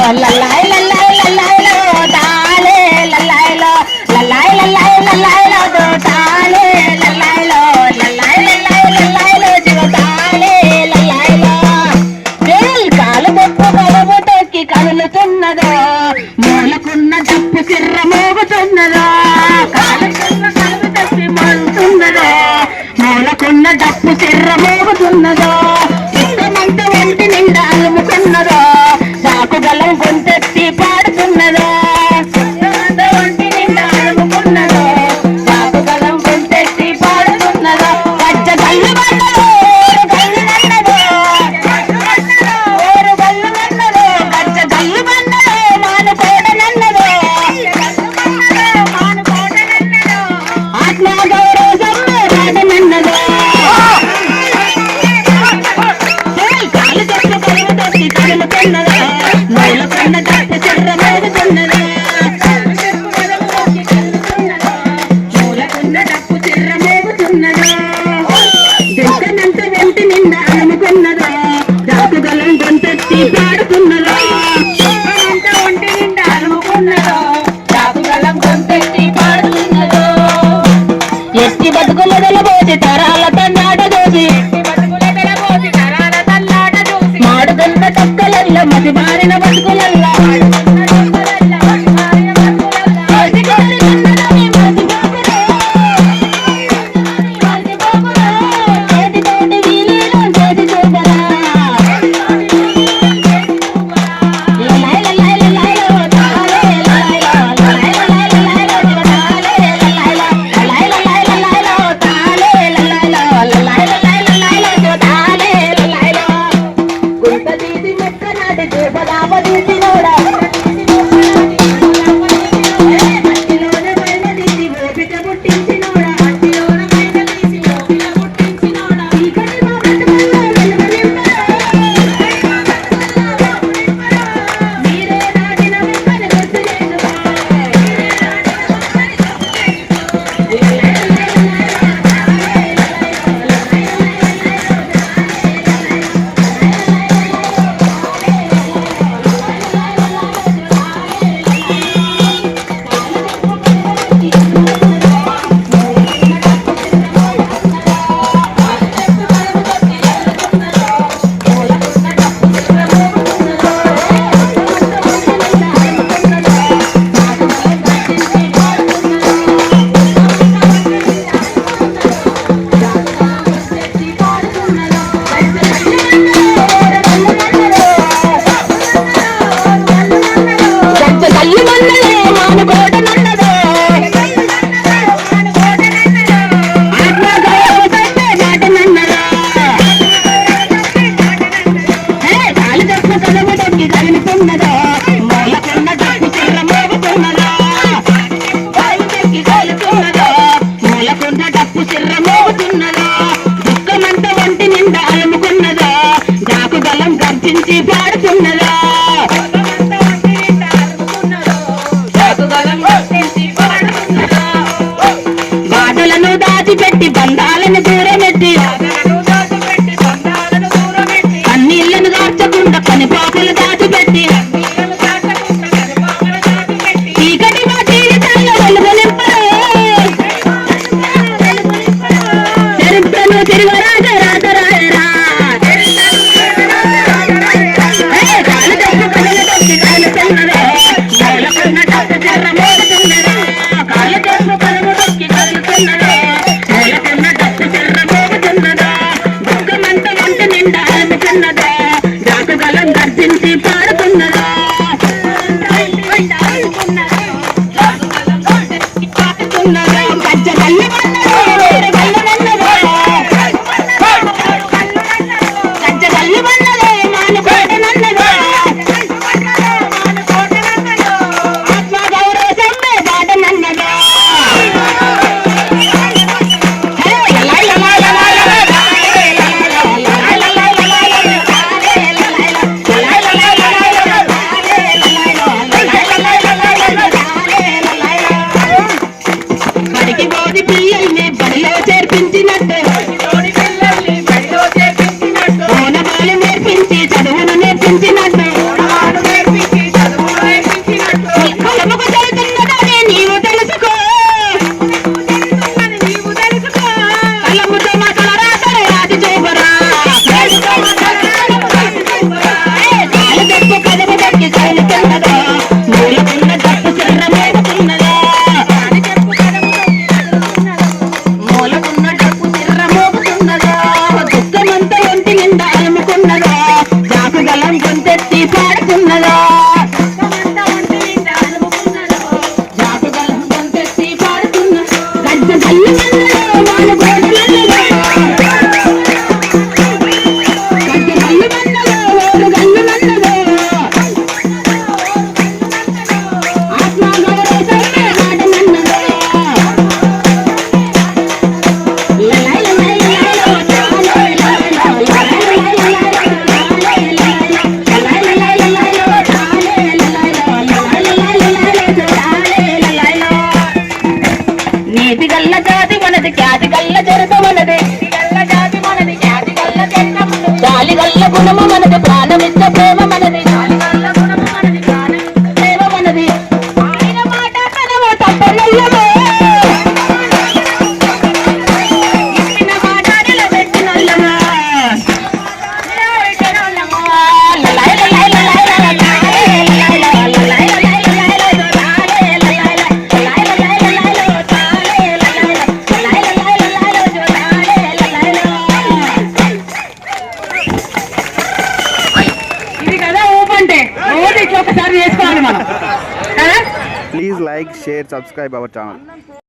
లల్లాయ్ లల్లాయ్ లల్లాయ్లో తాలే లల్లాయ్లో లల్లాయ్ లల్లాయ్ లల్లాయ్లో తాలే లల్లాయ్లో లల్లాయ్ లల్లాయ్ లల్లాయ్లో తాలే లల్లాయ్లో వేల్ కాలు బొప్పు కలుపు తొక్కి కదులుతున్నదో మూలకున్న డప్పు సిర్ర మోగుతున్నదో కాలుకున్న కలుపు తొక్కి మోగుతున్నదో మూలకున్న డప్పు సిర్ర మోగుతున్నదో ఇష్టమంత ఒంటి నిండా అలుముకున్నదో దాకుగలం గొంతెత్తి పాడుతున్నదో ఒంటి నిండా అలుముకున్నదో దాకుగలం గొంతెత్తి పాడుతున్నదో గజ్జ గల్లు బండలో గల్లు నన్నదో ఓరు గల్లు నన్నదో గజ్జ గల్లు బండలో మానుకోడ నన్నదో ఆత్మ గౌరవం రాజనన్నదో కాలు చెట్టు కలుగు తొక్కి కదులుతున్నదో మూలకున్న దట్టు చెర్ర మోగుతున్నదో మూలకున్న డప్పు చెర్ర మోగుతున్నదో దిక్కనంత వెంటి నిండా అలుముకున్నదో దాకుగలం గొంతెత్తి పాడుతున్నదో ఒంటి నిండా అలుముకున్నదో దాకుగలం గొంతెత్తి పాడుతున్నదో ఎత్తి బతుకుల పోసి తరాల తన్నాడ దోసి మాడుతున్న తక్కలల్ల మసి బారిన బతుకులల్ల చేతితోటి వీలీలు చేసి చూపరా లలాయ్ లలాయ్ లలాయ్లో తాలే లలాయ్లో లలాయ్ లలాయ్ లలాయ్లో తాలే లలాయ్లో లలాయ్ లలాయ్ లలాయ్లో తాలే లలాయ్లో లలాయ్ లలాయ్ లలాయ్లో తాలే లలాయ్లో గుంట తీసి మెక్క నాటి చూపదాప తీసినోడా మట్టిలోన పైన తీసి ఓపిక పుట్టించినోడా చీకటి మా బ్రతుకుల్లో వెలుగు నింపరా మీరే దాటిన వెంకని గుర్తు చేసురా గజ్జ గల్లు మన్నదే మానుకోట నన్నదో ఆత్మ గౌరవసంటే మాట నన్నదో కాలు తప్పు కలుగు తొక్కి కలుగుతున్నదో మూలకున్న డప్పు చిర్ర మోగుతున్నదో కాలు తొక్కి కలుగుతున్నదో మూలకున్న డప్పు చిర్ర మోగుతున్నదో దుఃఖమంత ఒంటి నిండా అలుముకున్నదో దాకుగలం గర్జించి పాడుతున్నదో బాధలను దాచిపెట్టి బంధాలను దూరమెట్టి కన్నీళ్లను దాచకుండా పనిపాకులు దాచిపెట్టి చీకటి మా జీవితాల్లో వెలుగు నింపరు చరిత్రను తిరుగరాజ రాజరాయరా కాలు తప్పు కనులు చెరుక మనది జాలి గల్ల గుణము మనది ప్రాణమిచ్చ ప్రేమ మనది ప్రేమ మనది ఆయన మాట కనవ తప్పనల్లవే ఇప్పిన మాట నిలబెట్టినల్లమా ఇది కదా ఊపంటే రోజు ఇట్లా ఒకసారి చేసుకోవాలి మనం. Please like, share, subscribe our channel.